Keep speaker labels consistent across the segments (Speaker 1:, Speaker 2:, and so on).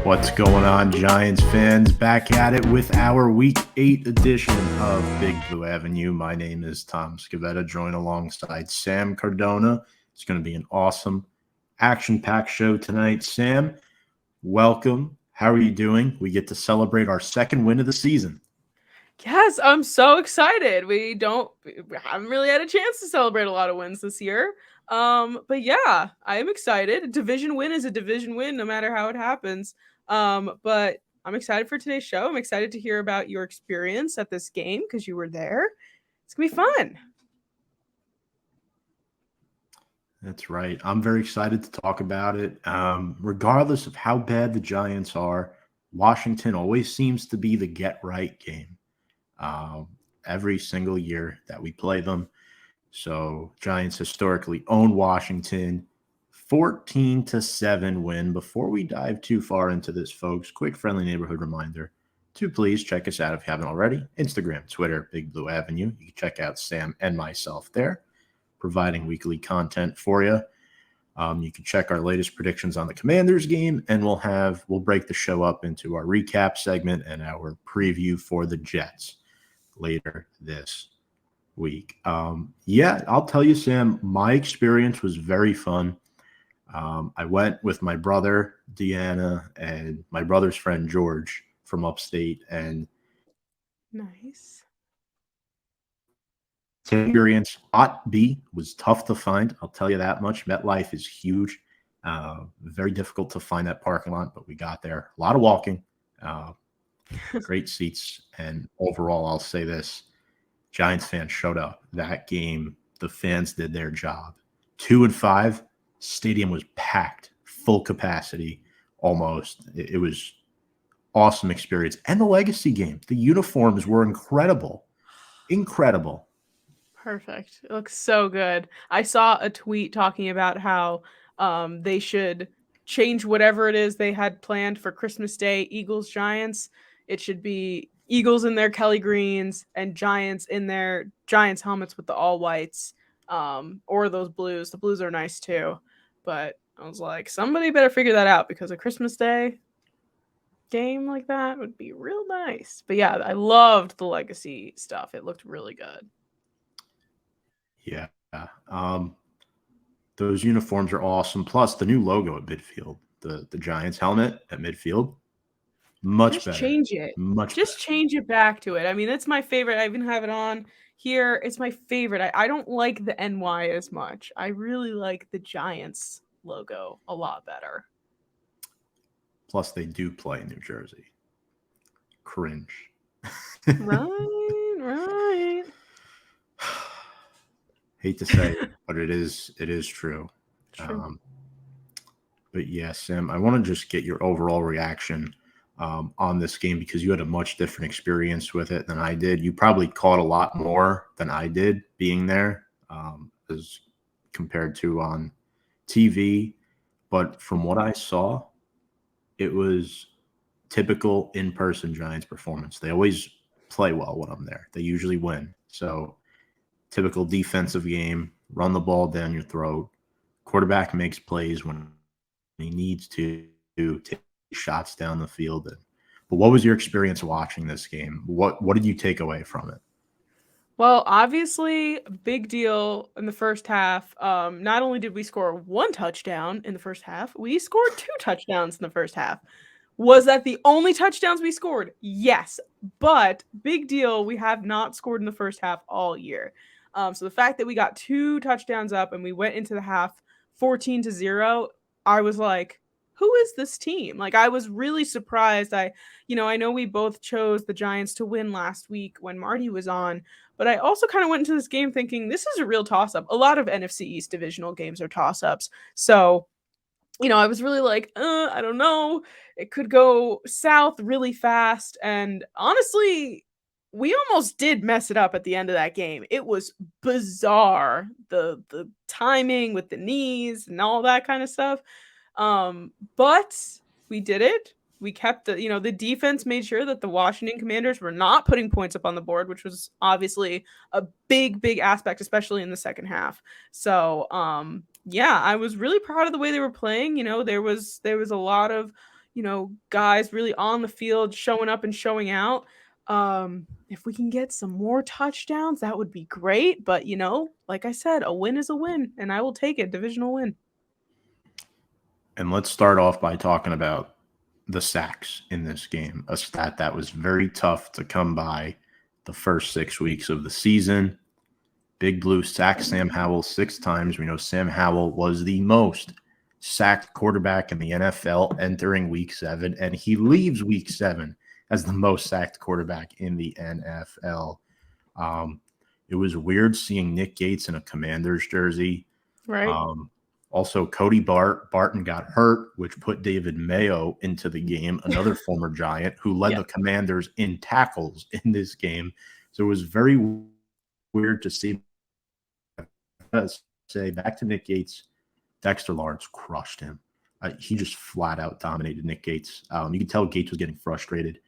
Speaker 1: What's going on, Giants fans? Back at it with our Week 8 edition of Big Blue Avenue. My name is Tom Scavetta, joined alongside Sam Cardona. It's going to be an awesome, action-packed show tonight. Sam, welcome. How are you doing? We get to celebrate our second win of the season.
Speaker 2: Yes, I'm so excited. We haven't really had a chance to celebrate a lot of wins this year. But yeah, I am excited. A division win is a division win, no matter how it happens. But I'm excited for today's show. I'm excited to hear about your experience at this game because you were there. It's gonna be fun.
Speaker 1: That's right. I'm very excited to talk about it. Regardless of how bad the Giants are, Washington always seems to be the get-right game every single year that we play them. So Giants historically own Washington 14-7 win. Before we dive too far into this, folks, quick friendly neighborhood reminder to please check us out if you haven't already. Instagram, Twitter, Big Blue Avenue. You can check out Sam and myself there, providing weekly content for you. You can check our latest predictions on the Commanders game, and we'll break the show up into our recap segment and our preview for the Jets later this week. I'll tell you, Sam, my experience was very fun. I went with my brother, Deanna, and my brother's friend, George, from upstate. And
Speaker 2: Nice.
Speaker 1: experience, Lot B was tough to find. I'll tell you that much. MetLife is huge. Very difficult to find that parking lot, but we got there. A lot of walking, great seats. And overall, I'll say this. Giants fans showed up. That game, the fans did their job. 2 and 5, stadium was packed, full capacity almost. It was awesome experience. And the legacy game. The uniforms were incredible. Incredible.
Speaker 2: Perfect. It looks so good. I saw a tweet talking about how they should change whatever it is they had planned for Christmas Day, Eagles Giants. It should be Eagles in their Kelly greens and Giants in their Giants helmets with the all whites, or those blues. The blues are nice too, but I was like, somebody better figure that out because a Christmas Day game like that would be real nice. But yeah, I loved the legacy stuff. It looked really good.
Speaker 1: Yeah. Those uniforms are awesome. Plus the new logo at midfield, the Giants helmet at midfield, much
Speaker 2: Just
Speaker 1: better.
Speaker 2: change it.
Speaker 1: Much
Speaker 2: Just
Speaker 1: better.
Speaker 2: change it back to it. I mean, it's my favorite. I even have it on here. It's my favorite. I don't like the NY as much. I really like the Giants logo a lot better.
Speaker 1: Plus they do play in New Jersey. Cringe.
Speaker 2: Right.
Speaker 1: Hate to say it, but it is true.
Speaker 2: True.
Speaker 1: But yeah, Sam, I want to just get your overall reaction on this game because you had a much different experience with it than I did. You probably caught a lot more than I did being there as compared to on TV. But from what I saw, it was typical in-person Giants performance. They always play well when I'm there. They usually win. So typical defensive game, run the ball down your throat. Quarterback makes plays when he needs to take shots down the field. But what was your experience watching this game? What did you take away from it?
Speaker 2: Well, obviously, big deal in the first half. Not only did we score one touchdown in the first half, we scored two touchdowns in the first half. Was that the only touchdowns we scored? Yes. But big deal, we have not scored in the first half all year. So the fact that we got two touchdowns up and we went into the half 14-0, I was like, who is this team? Like, I was really surprised. I know we both chose the Giants to win last week when Marty was on, but I also kind of went into this game thinking this is a real toss up. A lot of NFC East divisional games are toss ups. So, I was really like, I don't know. It could go south really fast. And honestly, we almost did mess it up at the end of that game. It was bizarre. The timing with the knees and all that kind of stuff. But we did it. We kept the defense made sure that the Washington Commanders were not putting points up on the board, which was obviously a big aspect, especially in the second half. So, yeah, I was really proud of the way they were playing. There was a lot of, guys really on the field, showing up and showing out. If we can get some more touchdowns, that would be great. But like I said, a win is a win, and I will take it. Divisional win.
Speaker 1: And let's start off by talking about the sacks in this game, a stat that was very tough to come by the first 6 weeks of the season. Big Blue sacked Sam Howell 6 times. We know Sam Howell was the most sacked quarterback in the NFL entering week 7, and he leaves week 7 as the most sacked quarterback in the NFL. It was weird seeing Nick Gates in a Commanders jersey.
Speaker 2: Right.
Speaker 1: Also, Cody Barton got hurt, which put David Mayo into the game, another former Giant who led the Commanders in tackles in this game. So it was very weird to see. Say back to Nick Gates, Dexter Lawrence crushed him. He just flat out dominated Nick Gates. You could tell Gates was getting frustrated.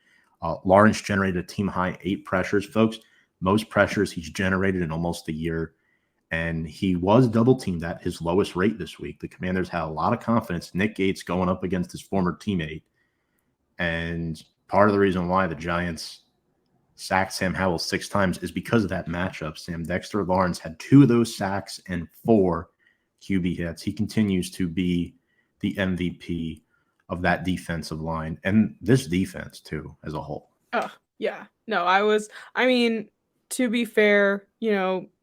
Speaker 1: Lawrence generated a team high 8 pressures, folks. Most pressures he's generated in almost a year. And he was double teamed at his lowest rate this week. The Commanders had a lot of confidence. Nick Gates going up against his former teammate. And part of the reason why the Giants sacked Sam Howell 6 times is because of that matchup. Dexter Lawrence had 2 of those sacks and 4 QB hits. He continues to be the MVP of that defensive line and this defense too as a whole.
Speaker 2: Oh, yeah. No, to be fair,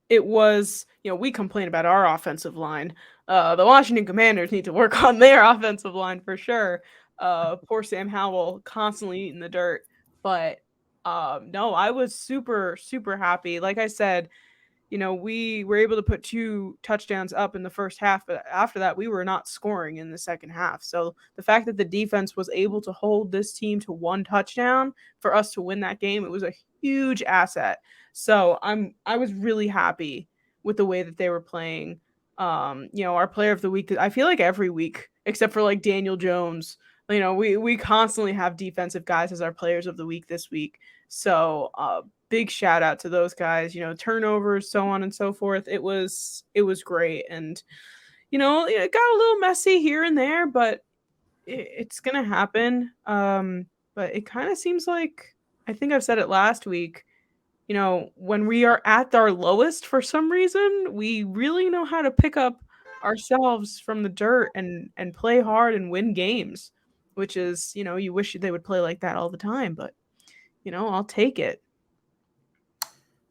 Speaker 2: it was, we complain about our offensive line. The Washington Commanders need to work on their offensive line for sure. Poor Sam Howell constantly eating the dirt. But no, I was super, super happy. Like I said, we were able to put 2 touchdowns up in the first half, but after that, we were not scoring in the second half. So the fact that the defense was able to hold this team to 1 touchdown for us to win that game, it was a huge asset. So I was really happy with the way that they were playing. Our player of the week, I feel like every week, except for like Daniel Jones, we constantly have defensive guys as our players of the week this week. So big shout out to those guys, turnovers, so on and so forth. It was great. And, it got a little messy here and there, but it's going to happen. But it kind of seems like, I think I've said it last week, when we are at our lowest for some reason, we really know how to pick up ourselves from the dirt and play hard and win games, which is, you wish they would play like that all the time, but I'll take it.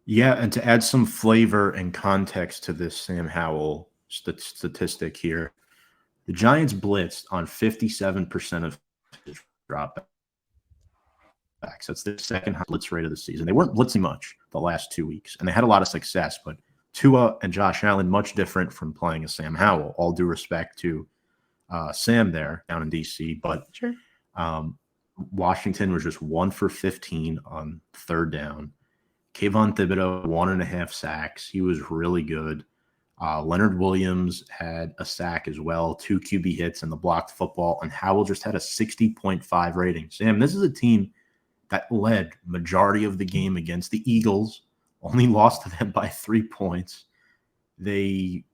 Speaker 1: Yeah, and to add some flavor and context to this Sam Howell statistic here, the Giants blitzed on 57% of dropbacks. That's their second highest blitz rate of the season. They weren't blitzing much the last 2 weeks, and they had a lot of success, but Tua and Josh Allen, much different from playing a Sam Howell. All due respect to Sam there down in D.C., but
Speaker 2: sure.
Speaker 1: Washington was just 1 for 15 on 3rd down. Kayvon Thibodeau, 1.5 sacks. He was really good. Leonard Williams had a sack as well, 2 QB hits and the blocked football, and Howell just had a 60.5 rating. Sam, this is a team that led majority of the game against the Eagles, only lost to them by 3 points. They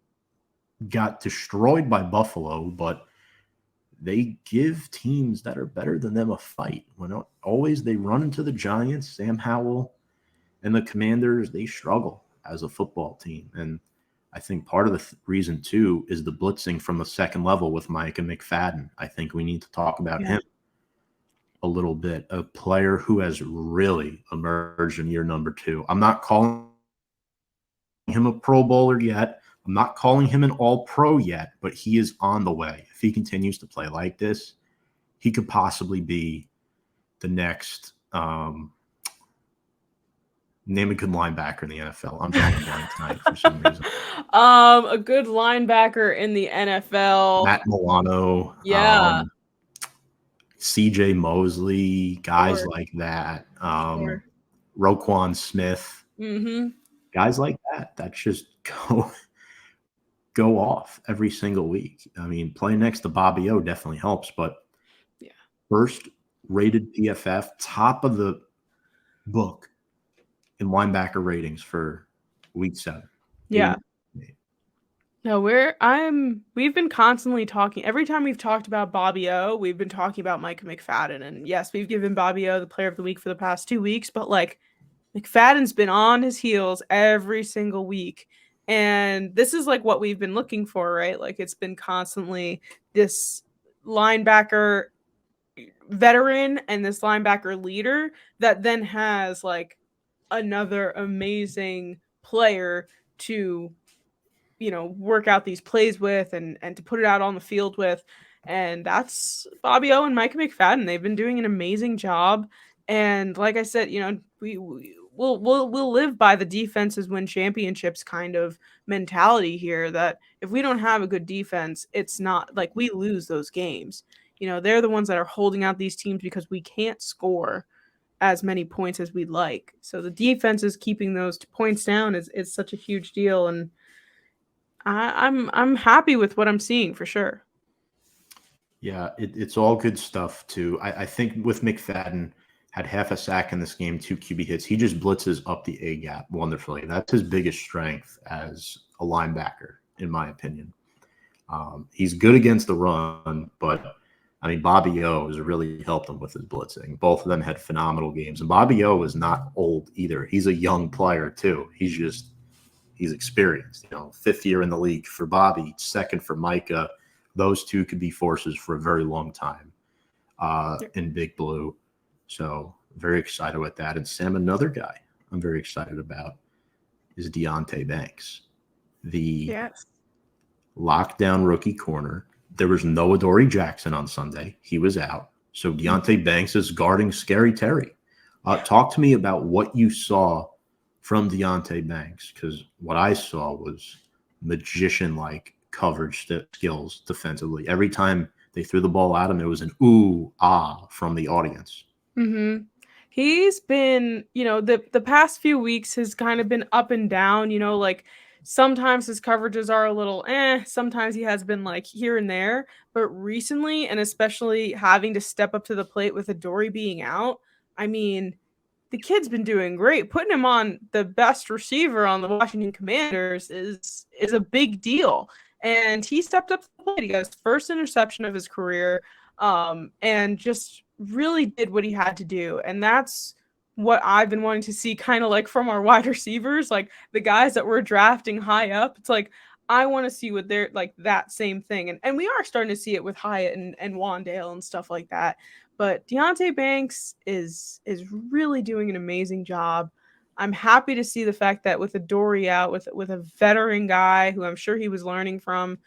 Speaker 1: got destroyed by Buffalo, but they give teams that are better than them a fight. When always they run into the Giants, Sam Howell and the Commanders, they struggle as a football team. And I think part of the reason, too, is the blitzing from the second level with Micah McFadden. I think we need to talk about him a little bit, a player who has really emerged in year number 2. I'm not calling him a Pro Bowler yet. I'm not calling him an All-Pro yet, but he is on the way. If he continues to play like this, he could possibly be the next name a good linebacker in the NFL. I'm drawing a blank tonight for some reason.
Speaker 2: A good linebacker in the NFL.
Speaker 1: Matt Milano.
Speaker 2: Yeah.
Speaker 1: CJ Mosley, guys like that. Roquan Smith.
Speaker 2: Mm-hmm.
Speaker 1: Guys like that just go off every single week. I mean, playing next to Bobby O definitely helps, but first rated PFF, top of the book in linebacker ratings for week 7.
Speaker 2: Yeah. No, we've been constantly talking. Every time we've talked about Bobby O, we've been talking about Micah McFadden. And yes, we've given Bobby O the player of the week for the past 2 weeks, but like McFadden's been on his heels every single week. And this is like what we've been looking for, right? Like it's been constantly this linebacker veteran and this linebacker leader that then has like another amazing player to work out these plays with and to put it out on the field with. And that's Bobby O and Micah McFadden. They've been doing an amazing job. And like I said, we'll live by the defenses win championships kind of mentality here, that if we don't have a good defense, it's not like we lose those games. They're the ones that are holding out these teams because we can't score as many points as we'd like. So the defense is keeping those points down is such a huge deal. And I'm happy with what I'm seeing for sure.
Speaker 1: Yeah, it's all good stuff too. I think with McFadden had half a sack in this game, 2 QB hits. He just blitzes up the A gap wonderfully. That's his biggest strength as a linebacker, in my opinion. He's good against the run, but I mean, Bobby O has really helped him with his blitzing. Both of them had phenomenal games, and Bobby O is not old either. He's a young player too. He's experienced. Fifth year in the league for Bobby, second for Micah. Those two could be forces for a very long time in Big Blue. So very excited with that. And Sam, another guy I'm very excited about is Deonte Banks, the
Speaker 2: Yes.
Speaker 1: lockdown rookie corner. There was no Adoree Jackson on Sunday. He was out. So Deonte Banks is guarding Scary Terry. Talk to me about what you saw from Deonte Banks, because what I saw was magician-like coverage skills defensively. Every time they threw the ball at him, it was an ooh, ah from the audience.
Speaker 2: Mm-hmm. He's been, the past few weeks has kind of been up and down, like sometimes his coverages are a little sometimes he has been like here and there, but recently, and especially having to step up to the plate with Adoree being out, I mean, the kid's been doing great. Putting him on the best receiver on the Washington Commanders is a big deal. And he stepped up to the plate. He got his first interception of his career, and just really did what he had to do. And that's what I've been wanting to see, kind of like from our wide receivers, like the guys that we're drafting high up. It's like I want to see what they're like, that same thing. And we are starting to see it with Hyatt and Wandale and stuff like that. But Deonte Banks is really doing an amazing job. I'm happy to see the fact that with Adoree out, with a veteran guy who I'm sure he was learning from,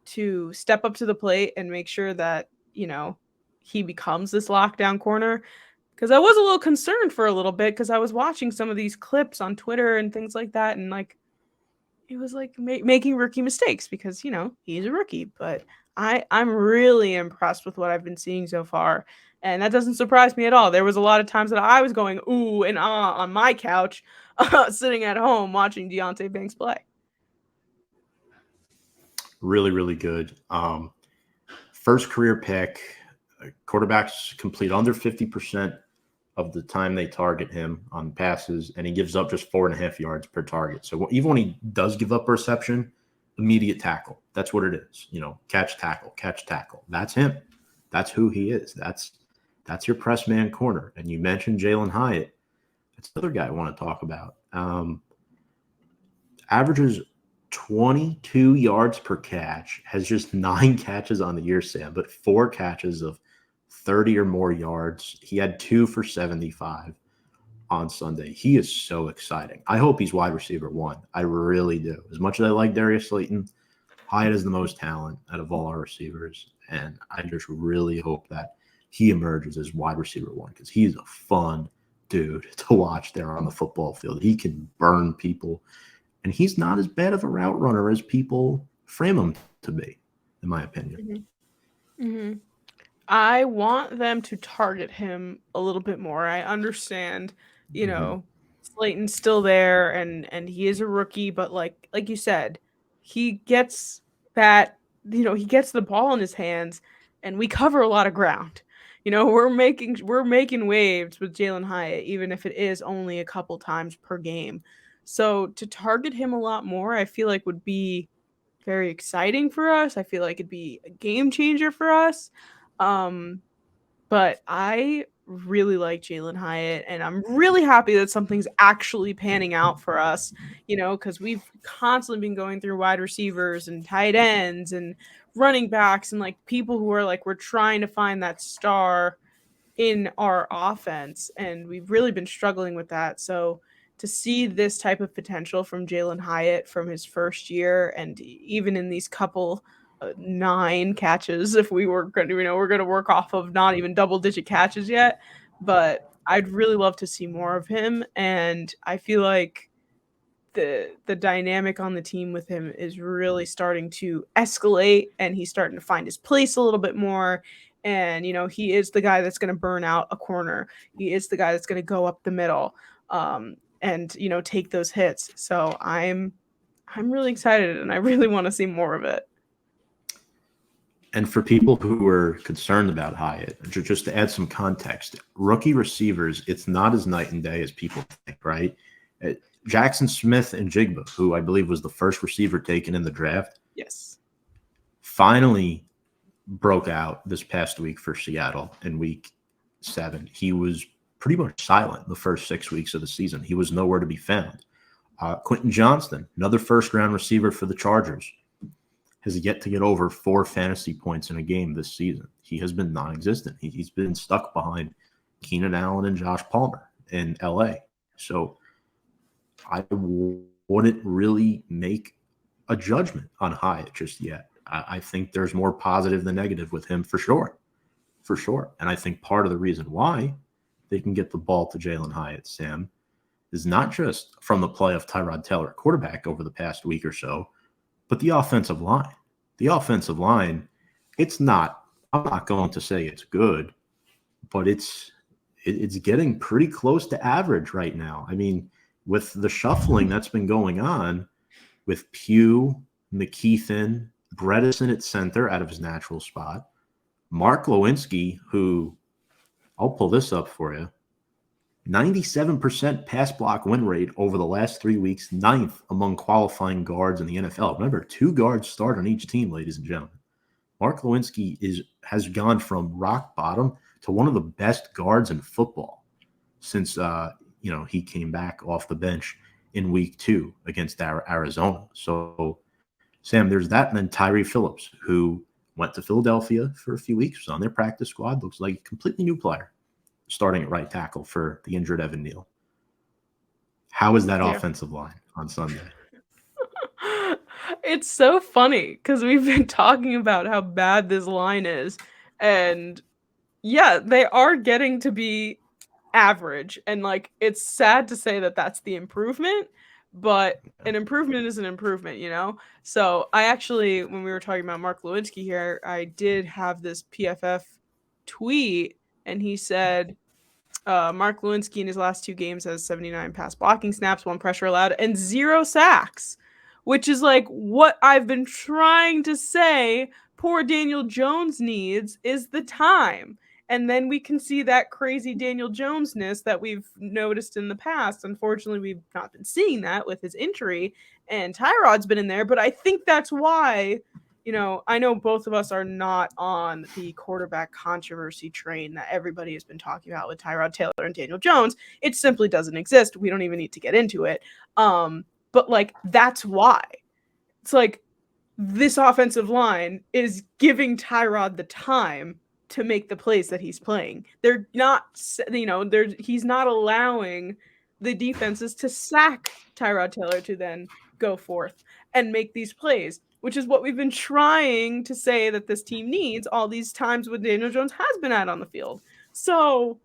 Speaker 2: to step up to the plate and make sure that, he becomes this lockdown corner. Because I was a little concerned for a little bit, because I was watching some of these clips on Twitter and things like that, and like it was like making rookie mistakes because he's a rookie. But I'm really impressed with what I've been seeing so far, and that doesn't surprise me at all. There was a lot of times that I was going ooh and ah on my couch, sitting at home watching Deonte Banks play.
Speaker 1: Really, really good. First career pick. Quarterbacks complete under 50% of the time they target him on passes, and he gives up just 4.5 yards per target. So even when he does give up a reception, immediate tackle. That's what it is. Catch, tackle, catch, tackle. That's him. That's who he is. That's your press man corner. And you mentioned Jalin Hyatt. That's another guy I want to talk about. Averages 22 yards per catch, has just 9 catches on the year, Sam, but 4 catches of 30 or more yards. He had 2 for 75 on Sunday. He is so exciting. I hope he's wide receiver 1. I really do. As much as I like Darius Slayton, Hyatt is the most talent out of all our receivers, and I just really hope that he emerges as wide receiver 1, because he's a fun dude to watch there on the football field. He can burn people, and he's not as bad of a route runner as people frame him to be, in my opinion.
Speaker 2: Mm-hmm. Mm-hmm. I want them to target him a little bit more. I understand, Slayton's still there and he is a rookie, but like you said, he gets that, he gets the ball in his hands and we cover a lot of ground. We're making waves with Jalin Hyatt, even if it is only a couple times per game. So to target him a lot more, I feel like would be very exciting for us. I feel like it'd be a game changer for us. But I really like Jalin Hyatt, and I'm really happy that something's actually panning out for us, because we've constantly been going through wide receivers and tight ends and running backs and like people who are like, we're trying to find that star in our offense, and we've really been struggling with that. So to see this type of potential from Jalin Hyatt from his first year, and even in these couple 9 catches, if we were going to, we're going to work off of not even double-digit catches yet, but I'd really love to see more of him, and I feel like the dynamic on the team with him is really starting to escalate, and he's starting to find his place a little bit more. And he is the guy that's going to burn out a corner. He is the guy that's going to go up the middle, and take those hits. So I'm really excited, and I really want to see more of it.
Speaker 1: And for people who are concerned about Hyatt, just to add some context, rookie receivers, it's not as night and day as people think, right? Jackson Smith and Jigba, who I believe was the first receiver taken in the draft,
Speaker 2: Yes,
Speaker 1: finally broke out this past week for Seattle in week 7. He was pretty much silent the first 6 weeks of the season. He was nowhere to be found. Quentin Johnston, another first-round receiver for the Chargers, has yet to get over 4 fantasy points in a game this season. He has been non-existent. He's been stuck behind Keenan Allen and Josh Palmer in L.A. So I wouldn't really make a judgment on Hyatt just yet. I think there's more positive than negative with him for sure. For sure. And I think part of the reason why they can get the ball to Jalin Hyatt, Sam, is not just from the play of Tyrod Taylor, quarterback, over the past week or so, but the offensive line. The offensive line, I'm not going to say it's good, but it's getting pretty close to average right now. I mean, with the shuffling that's been going on with Pugh, McKeithen, Bredesen at center out of his natural spot, Mark Lewinsky, who I'll pull this up for you, 97% pass block win rate over the last 3 weeks, 9th among qualifying guards in the NFL. Remember, 2 guards start on each team, ladies and gentlemen. Mark Lewinsky has gone from rock bottom to one of the best guards in football since he came back off the bench in week 2 against Arizona. So, Sam, there's that, and then Tyree Phillips, who went to Philadelphia for a few weeks, was on their practice squad, looks like a completely new player, starting at right tackle for the injured Evan Neal. How is that offensive line on Sunday?
Speaker 2: It's so funny because we've been talking about how bad this line is, and yeah, they are getting to be average, and like, it's sad to say that that's the improvement, but an improvement is an improvement, So I actually, when we were talking about Mark Lewinsky here, I did have this PFF tweet, and he said Mark Lewinsky in his last 2 games has 79 pass blocking snaps, 1 pressure allowed, and 0 sacks, which is like what I've been trying to say poor Daniel Jones needs is the time. And then we can see that crazy Daniel Jones-ness that we've noticed in the past. Unfortunately, we've not been seeing that with his injury, and Tyrod's been in there, but I think that's why, I know both of us are not on the quarterback controversy train that everybody has been talking about with Tyrod Taylor and Daniel Jones. It simply doesn't exist. We don't even need to get into it. But like, that's why. It's like, this offensive line is giving Tyrod the time to make the plays that he's playing. They're not, he's not allowing the defenses to sack Tyrod Taylor to then go forth and make these plays, which is what we've been trying to say that this team needs all these times when Daniel Jones has been out on the field. So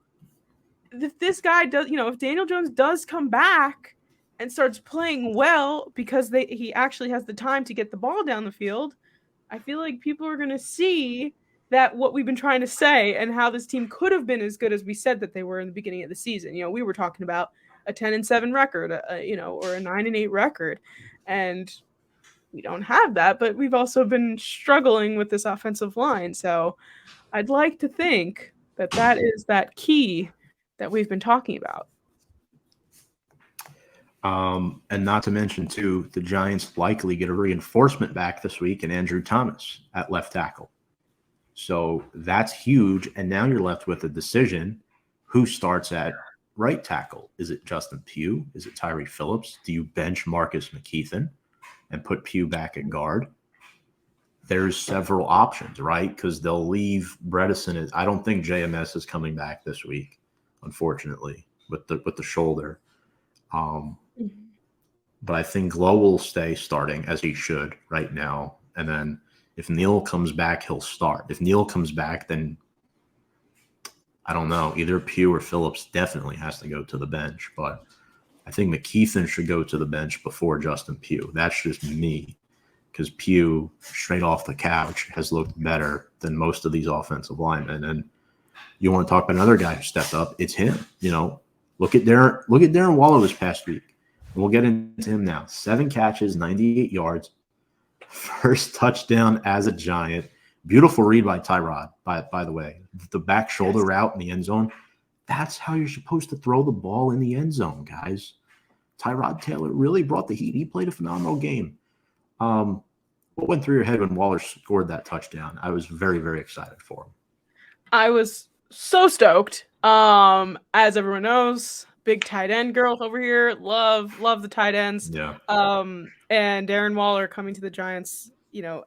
Speaker 2: if this guy does, if Daniel Jones does come back and starts playing well because he actually has the time to get the ball down the field, I feel like people are going to see that what we've been trying to say and how this team could have been as good as we said that they were in the beginning of the season. We were talking about a 10-7 record, or a 9-8 record, and we don't have that, but we've also been struggling with this offensive line. So I'd like to think that is that key that we've been talking about.
Speaker 1: And not to mention, too, the Giants likely get a reinforcement back this week in Andrew Thomas at left tackle. So that's huge. And now you're left with a decision. Who starts at right tackle? Is it Justin Pugh? Is it Tyree Phillips? Do you bench Marcus McKeithen and put Pugh back at guard? There's several options, right? Because they'll leave Bredesen. I don't think JMS is coming back this week, unfortunately, with the shoulder. But I think Glow will stay starting as he should right now. And then if Neal comes back, he'll start. If Neal comes back, then I don't know. Either Pugh or Phillips definitely has to go to the bench. But I think McKeithen should go to the bench before Justin Pugh. That's just me. Because Pugh, straight off the couch, has looked better than most of these offensive linemen. And you want to talk about another guy who stepped up, it's him. Look at Darren Waller this past week. We'll get into him now. 7 catches, 98 yards. First touchdown as a Giant. Beautiful read by Tyrod, by the way. The back shoulder route in the end zone. That's how you're supposed to throw the ball in the end zone, guys. Tyrod Taylor really brought the heat. He played a phenomenal game. What went through your head when Waller scored that touchdown? I was very, very excited for him.
Speaker 2: I was so stoked. As everyone knows, big tight end girl over here. Love the tight ends.
Speaker 1: Yeah.
Speaker 2: And Darren Waller coming to the Giants,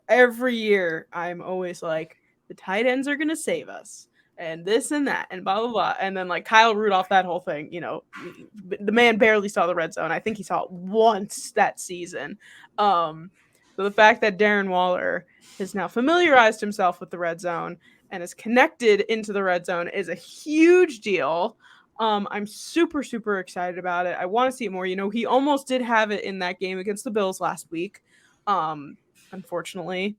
Speaker 2: every year I'm always like, the tight ends are gonna save us, and this and that, and blah blah blah. And then like Kyle Rudolph, that whole thing, the man barely saw the red zone. I think he saw it once that season. So the fact that Darren Waller has now familiarized himself with the red zone and is connected into the red zone is a huge deal. I'm super, super excited about it. I want to see it more. He almost did have it in that game against the Bills last week. Unfortunately,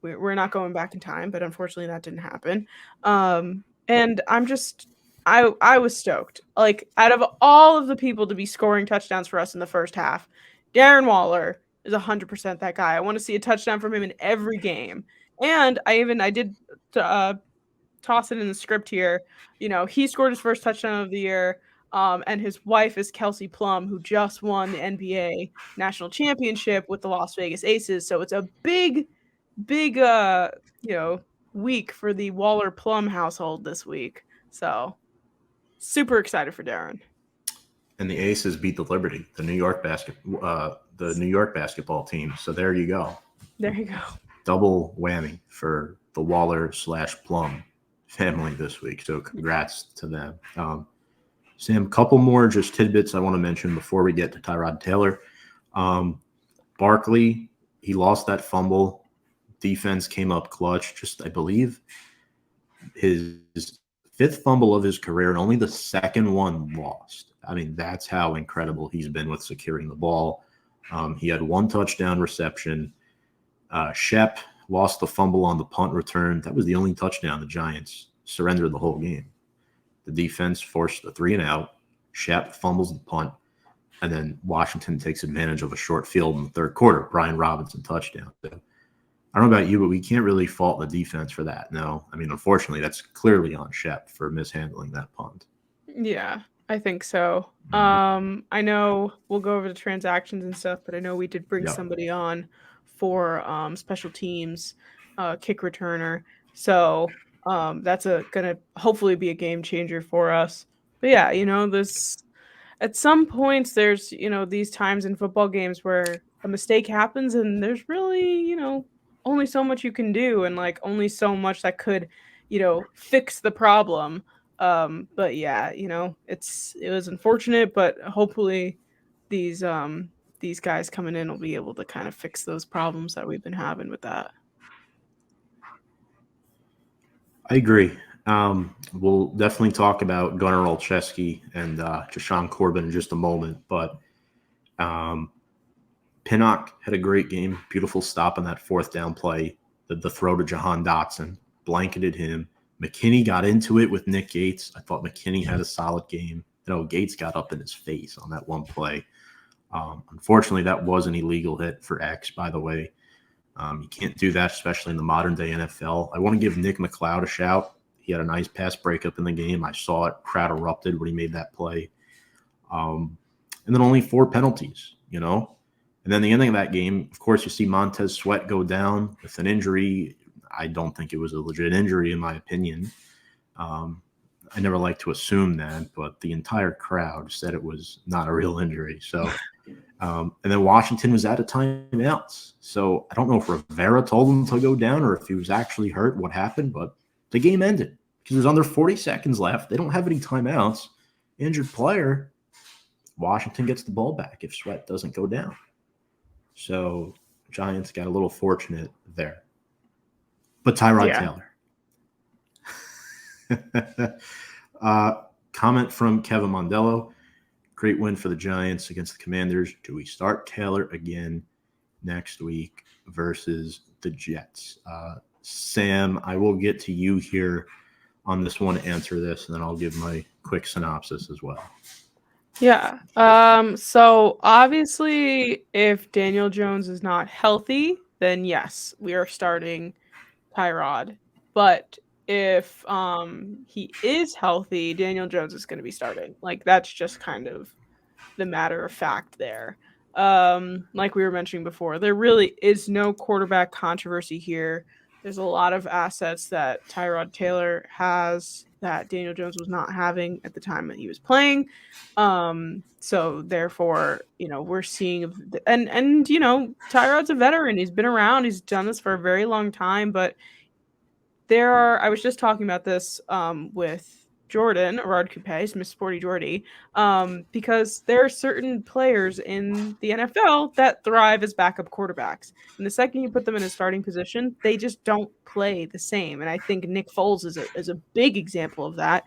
Speaker 2: we're not going back in time, but unfortunately that didn't happen. And I was stoked. Like, out of all of the people to be scoring touchdowns for us in the first half, Darren Waller is 100% that guy. I want to see a touchdown from him in every game. And I did toss it in the script here. He scored his first touchdown of the year. And his wife is Kelsey Plum, who just won the NBA national championship with the Las Vegas Aces. So it's a big week for the Waller Plum household this week. So super excited for Darren.
Speaker 1: And the Aces beat the Liberty, the New York basketball team. So there you go.
Speaker 2: There you go.
Speaker 1: Double whammy for the Waller/Plum family this week. So congrats to them. Sam, couple more just tidbits I want to mention before we get to Tyrod Taylor. Barkley, he lost that fumble. Defense came up clutch. Just, I believe, his 5th fumble of his career and only the 2nd one lost. I mean, that's how incredible he's been with securing the ball. He had 1 touchdown reception. Shep lost the fumble on the punt return. That was the only touchdown the Giants surrendered the whole game. The defense forced a 3-and-out. Shep fumbles the punt, and then Washington takes advantage of a short field in the 3rd quarter. Brian Robinson touchdown. So, I don't know about you, but we can't really fault the defense for that. No, I mean, unfortunately, that's clearly on Shep for mishandling that punt.
Speaker 2: Yeah, I think so. I know we'll go over the transactions and stuff, but I know we did bring somebody on for special teams, kick returner. So that's gonna hopefully be a game changer for us. But yeah, this at some points there's these times in football games where a mistake happens and there's really only so much you can do, and like only so much that could fix the problem. But yeah, it was unfortunate, but hopefully these guys coming in will be able to kind of fix those problems that we've been having with that.
Speaker 1: I agree. We'll definitely talk about Gunnar Olszewski and Jashawn Corbin in just a moment, but Pinnock had a great game. Beautiful stop on that 4th down play. The throw to Jahan Dotson blanketed him. McKinney got into it with Nick Gates. I thought McKinney had a solid game. Gates got up in his face on that one play. Unfortunately, that was an illegal hit for X, by the way. You can't do that, especially in the modern-day NFL. I want to give Nick McLeod a shout. He had a nice pass breakup in the game. I saw it. Crowd erupted when he made that play. and then only 4 penalties, you know? And then the ending of that game, of course, you see Montez Sweat go down with an injury. I don't think it was a legit injury, in my opinion. I never like to assume that, but the entire crowd said it was not a real injury. So, and then Washington was out of timeouts. So I don't know if Rivera told him to go down or if he was actually hurt, what happened, but the game ended because there's under 40 seconds left. They don't have any timeouts. Injured player, Washington gets the ball back if Sweat doesn't go down. So Giants got a little fortunate there. But Tyrod Taylor. Comment from Kevin Mondello. Great win for the Giants against the Commanders. Do we start Taylor again next week versus the Jets? Sam, I will get to you here on this one to answer this, and then I'll give my quick synopsis as well.
Speaker 2: Yeah. So obviously, if Daniel Jones is not healthy, then yes, we are starting Tyrod. But if he is healthy, Daniel Jones is going to be starting. Like, that's just kind of the matter of fact there. Like we were mentioning before, there really is no quarterback controversy here. There's a lot of assets that Tyrod Taylor has that Daniel Jones was not having at the time that he was playing. So therefore, we're seeing and Tyrod's a veteran. He's been around. He's done this for a very long time, but I was just talking about this with Jordan, Arard Coupe, Miss Sporty Jordy, because there are certain players in the NFL that thrive as backup quarterbacks. And the second you put them in a starting position, they just don't play the same. And I think Nick Foles is a big example of that.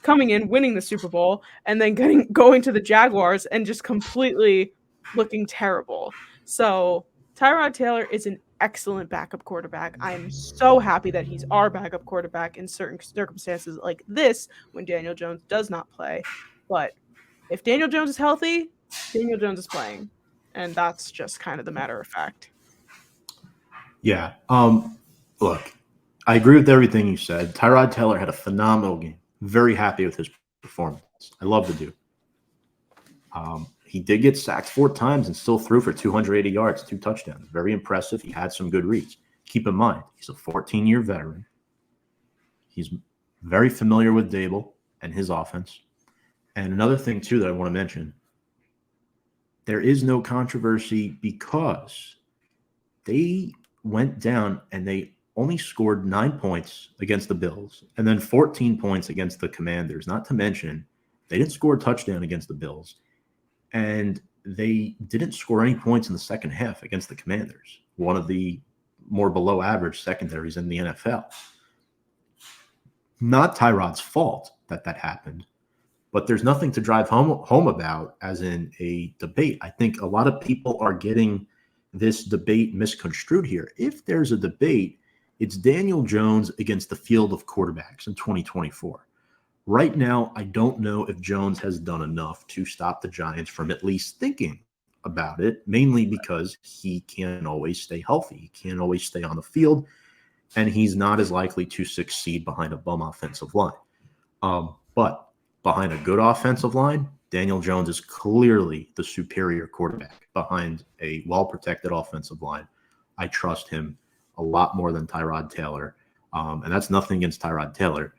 Speaker 2: Coming in, winning the Super Bowl, and then going to the Jaguars and just completely looking terrible. So Tyrod Taylor is an excellent backup quarterback. I am so happy that he's our backup quarterback in certain circumstances like this when Daniel Jones does not play. But if Daniel Jones is healthy, Daniel Jones is playing. And that's just kind of the matter of fact.
Speaker 1: Yeah. Look, I agree with everything you said. Tyrod Taylor had a phenomenal game. Very happy with his performance. I love the dude. He did get sacked 4 times and still threw for 280 yards, 2 touchdowns. Very impressive. He had some good reads. Keep in mind, he's a 14-year veteran. He's very familiar with Dable and his offense. And another thing, too, that I want to mention, there is no controversy because they went down and they only scored 9 points against the Bills and then 14 points against the Commanders. Not to mention, they didn't score a touchdown against the Bills. And they didn't score any points in the second half against the Commanders, one of the more below average secondaries in the NFL. Not Tyrod's fault that happened, but there's nothing to drive home about as in a debate. I think a lot of people are getting this debate misconstrued here. If there's a debate, it's Daniel Jones against the field of quarterbacks in 2024. Right now, I don't know if Jones has done enough to stop the Giants from at least thinking about it, mainly because he can't always stay healthy. He can't always stay on the field, and he's not as likely to succeed behind a bum offensive line. But behind a good offensive line, Daniel Jones is clearly the superior quarterback behind a well-protected offensive line. I trust him a lot more than Tyrod Taylor, and that's nothing against Tyrod Taylor.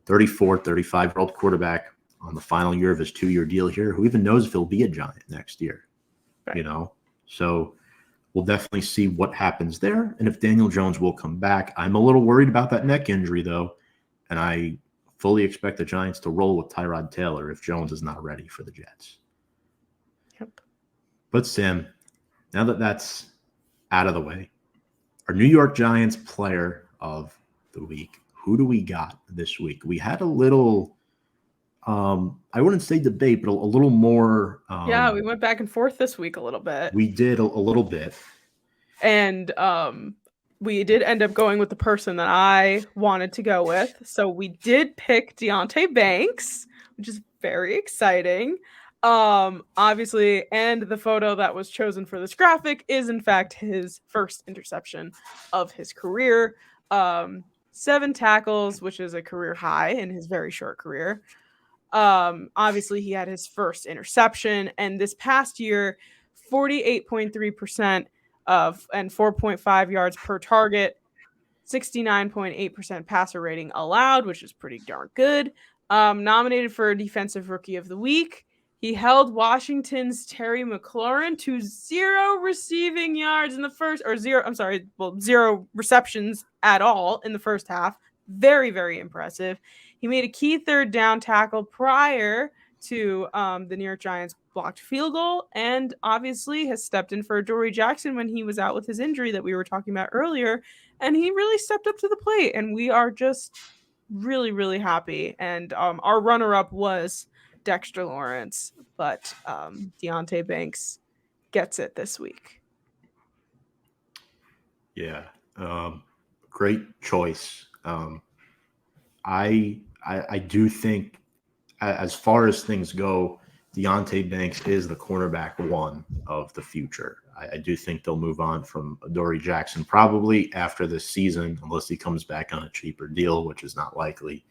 Speaker 1: 34, 35-year-old quarterback on the final year of his 2-year deal here. Who even knows if he'll be a Giant next year? Right. So we'll definitely see what happens there. And if Daniel Jones will come back, I'm a little worried about that neck injury, though. And I fully expect the Giants to roll with Tyrod Taylor if Jones is not ready for the Jets.
Speaker 2: Yep.
Speaker 1: But, Sam, now that that's out of the way, our New York Giants player of the week, who do we got this week? We had a little, I wouldn't say debate, but a little more.
Speaker 2: Yeah, we went back and forth this week a little bit.
Speaker 1: We did a little bit.
Speaker 2: And we did end up going with the person that I wanted to go with. So we did pick Deonte Banks, which is very exciting. Obviously, and the photo that was chosen for this graphic is in fact his first interception of his career. 7 tackles, which is a career high in his very short career. Obviously, he had his first interception, and this past year, 48.3% of and 4.5 yards per target, 69.8% passer rating allowed, which is pretty darn good. Nominated for Defensive Rookie of the Week. He held Washington's Terry McLaurin to 0 receiving yards in the first, or zero receptions at all in the first half. Very, very impressive. He made a key third down tackle prior to the New York Giants blocked field goal, and obviously has stepped in for Dory Jackson when he was out with his injury that we were talking about earlier. And he really stepped up to the plate, and we are just really, really happy. And our runner-up was Dexter Lawrence, but Deonte Banks gets it this week.
Speaker 1: Yeah, great choice. I do think, as far as things go, Deonte Banks is the cornerback one of the future. I do think they'll move on from Dory Jackson probably after this season, unless he comes back on a cheaper deal, which is not likely.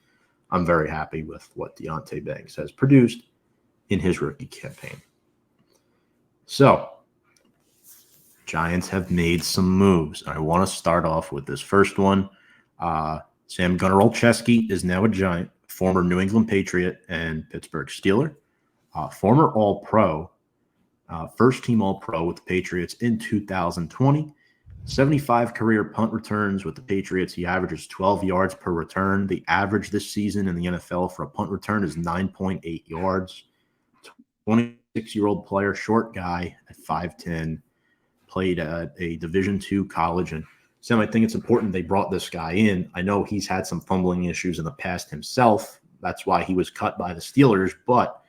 Speaker 1: I'm very happy with what Deonte Banks has produced in his rookie campaign. So, Giants have made some moves. I want to start off with this first one. Sam Gunnar Olszewski is now a Giant, former New England Patriot and Pittsburgh Steeler, former All-Pro, first-team All-Pro with the Patriots in 2020, 75 career punt returns with the Patriots. He averages 12 yards per return. The average this season in the NFL for a punt return is 9.8 yards. 26-year-old player, short guy at 5'10", played at a Division II college. And Sam, I think it's important they brought this guy in. I know he's had some fumbling issues in the past himself. That's why he was cut by the Steelers. But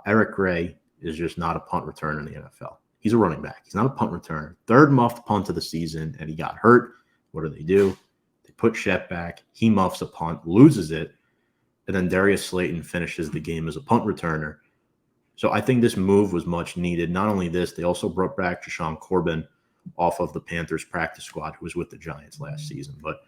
Speaker 1: Eric Gray is just not a punt returner in the NFL. He's a running back. He's not a punt returner. Third muffed punt of the season, and he got hurt. What do? They put Shep back. He muffs a punt, loses it, and then Darius Slayton finishes the game as a punt returner. So I think this move was much needed. Not only this, they also brought back Jashawn Corbin off of the Panthers practice squad, who was with the Giants last season. But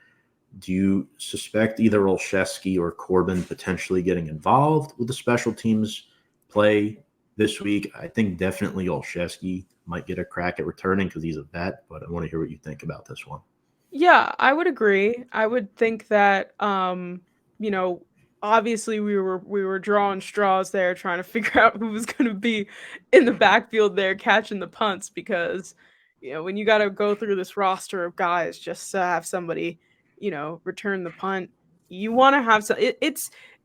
Speaker 1: do you suspect either Olszewski or Corbin potentially getting involved with the special teams play this week? I think definitely Olszewski might get a crack at returning because he's a vet, but I want to hear what you think about this one.
Speaker 2: Yeah, I would agree. I would think that obviously we were drawing straws there trying to figure out who was going to be in the backfield there catching the punts, because when you got to go through this roster of guys just to have somebody return the punt, you want to have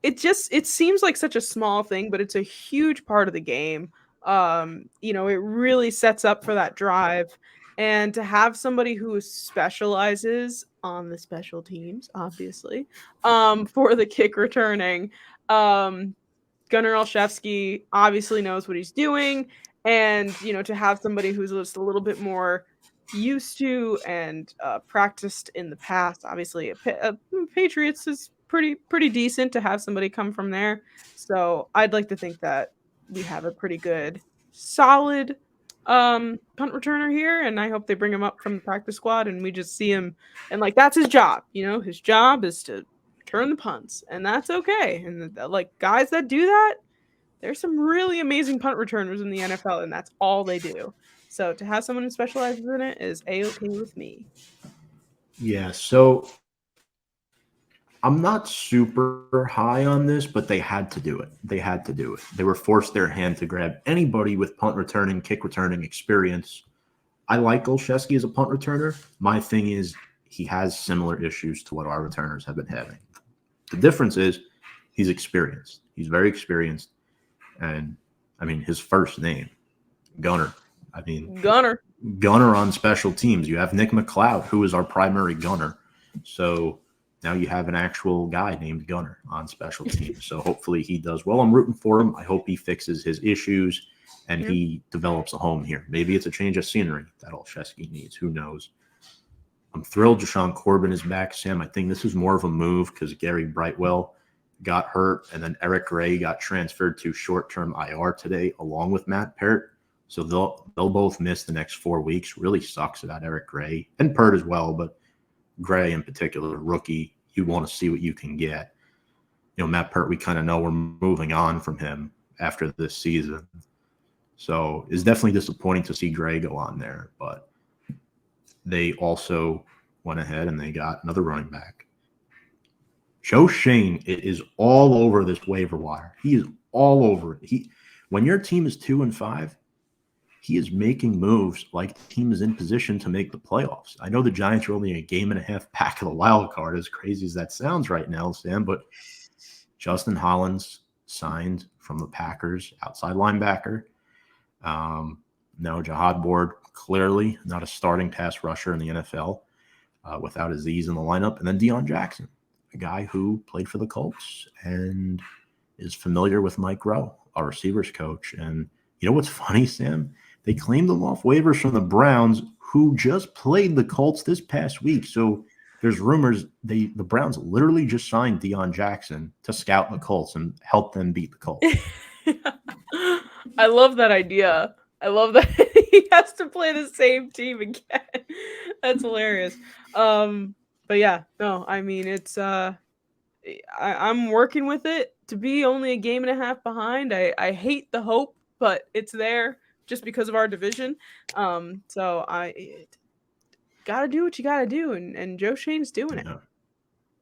Speaker 2: it seems like such a small thing, but it's a huge part of the game. It really sets up for that drive. And to have somebody who specializes on the special teams, obviously, for the kick returning, Gunnar Olszewski obviously knows what he's doing. And, to have somebody who's just a little bit more used to and practiced in the past, obviously, Patriots is pretty decent to have somebody come from there. So I'd like to think that we have a pretty good, solid punt returner here, and I hope they bring him up from the practice squad and we just see him, and that's his job. His job is to return the punts, and that's okay. And guys that do that, there's some really amazing punt returners in the NFL, and that's all they do. So to have someone who specializes in it is A-okay with me.
Speaker 1: Yeah, so I'm not super high on this, but they had to do it. They were forced their hand to grab anybody with punt returning, kick returning experience. I like Olszewski as a punt returner. My thing is he has similar issues to what our returners have been having. The difference is he's experienced. He's very experienced. And, his first name, Gunner. Gunner on special teams. You have Nick McLeod, who is our primary gunner. So now you have an actual guy named Gunner on special teams. So hopefully he does well. I'm rooting for him. I hope he fixes his issues and he develops a home here. Maybe it's a change of scenery that Olszewski needs. Who knows? I'm thrilled Jashawn Corbin is back, Sam. I think this is more of a move because Gary Brightwell got hurt, and then Eric Gray got transferred to short-term IR today along with Matt Peart. So they'll both miss the next 4 weeks. Really sucks about Eric Gray and Peart as well, but Gray in particular, rookie, you want to see what you can get. Matt Pert, we kind of know we're moving on from him after this season. So it's definitely disappointing to see Gray go on there, but they also went ahead and they got another running back. Joe Shane is all over this waiver wire. He is all over it. When your team is 2-5, he is making moves like the team is in position to make the playoffs. I know the Giants are only a game and a half back of the wild card, as crazy as that sounds right now, Sam, but Justin Hollins signed from the Packers, outside linebacker. No, Jihad Ward, clearly not a starting pass rusher in the NFL without Aziz in the lineup. And then Deon Jackson, a guy who played for the Colts and is familiar with Mike Rowe, our receivers coach. And you know what's funny, Sam? They claimed them off waivers from the Browns, who just played the Colts this past week. So there's rumors the Browns literally just signed Deon Jackson to scout the Colts and help them beat the Colts.
Speaker 2: I love that idea. I love that he has to play the same team again. That's hilarious. But yeah, no, I mean it's I'm working with it to be only a game and a half behind. I hate the hope, but it's there just because of our division. So I gotta do what you gotta do, and Joe Shane's doing it.
Speaker 1: Yeah.